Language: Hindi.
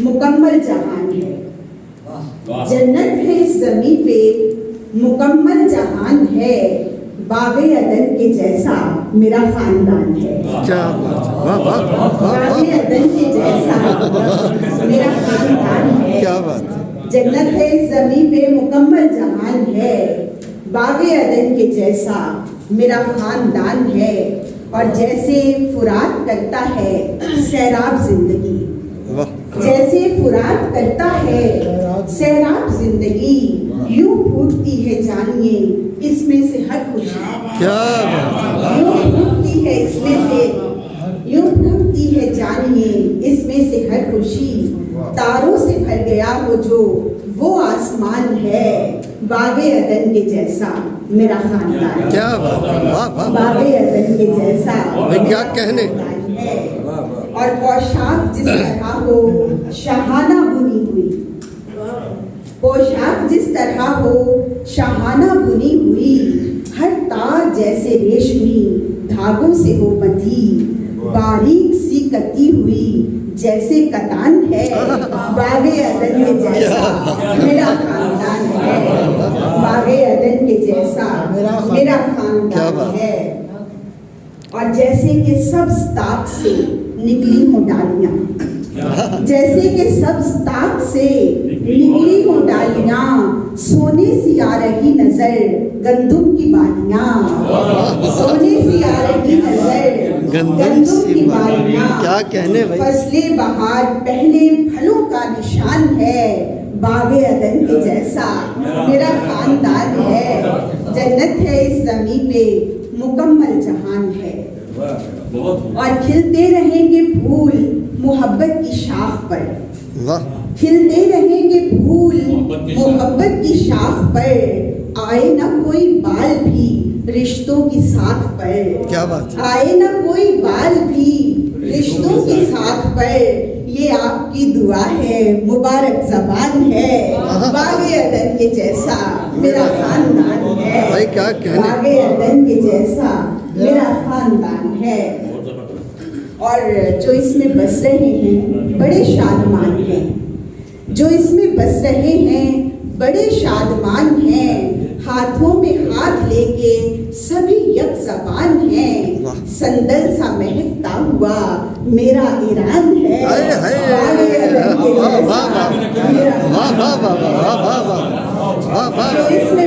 मुकम्मल जहान है। जन्नत है इस ज़मीं पे मुकम्मल जहान है, बागे अदन के जैसा मेरा खानदान है। क्या बात है, वाह वाह वाह वाह, बागे अदन के जैसा मेरा खानदान है। क्या बात है। जन्नत है इस ज़मीं पे मुकम्मल जहान है, बागे अदन के जैसा मेरा खानदान है। और जैसे फुरात करता है सैराब जिंदगी, जैसे फुरात करता है सैराब जिंदगी, यूं फूटती है जानिए इसमें से हर खुशी। क्या बात है, यूं फूटती है इसमें से, यूं फूटती है जानिए इसमें से हर खुशी। तारों से भर गया हो जो वो आसमान है, बागे अदन के जैसा मेरा खानदान। क्या बात है, वाह वाह, बागे अदन के जैसा भाई क्या कहने। है। और पोशाक जिस तरह हो शाहाना बुनी हुई, पोशाक जिस तरह हो शाहाना बुनी हुई, हर तार जैसे रेशमी धागों से हो बंधी, बारीक सी कती हुई जैसे कतान है, बागे अदन के जैसा मेरा खानदान है। बागे अदन के जैसा मेरा खानदान है। और जैसे कि सब्ज ताक से निकली हो डालियां, जैसे कि सब्ज ताक से निकली हो डालियां, सोने सी आ रही नजर गंदुम की बालियां, सोने सी आ रही नजर गंदुम की बालियां। क्या कहने भाई। फसले बहार पहले फलों का निशान है, बागे अदन के जैसा मेरा खानदान है। जन्नत है इस ज़मीं पे मुकम्मल जहान है। और खिलते रहेंगे फूल मोहब्बत की शाख पर, वाह, खिलते रहेंगे फूल मोहब्बत की शाख पर, आए ना कोई बाल भी रिश्तों की साख पर। क्या बात है, आए ना कोई बाल भी रिश्तों की साख पर, ये आपकी दुआ है मुबारक ज़बान है, बागे अदन के जैसा मेरा खानदान है। भाई क्या कहने। बागे अदन के जैसा मेरा खानदान है। और जो इसमें बस रहे हैं बड़े शादमान हैं, जो इसमें बस रहे हैं बड़े शादमान हैं, हाथों में हाथ लेके सभी एक ज़बान है, संदल सा महकता हुआ मेरा ईरान है। हाय हाय, बागे अदन के वाह जैसा वाह वाह, मेरा वाह वाह वाह वाह वाह वाह वाह वाह, जो इसमें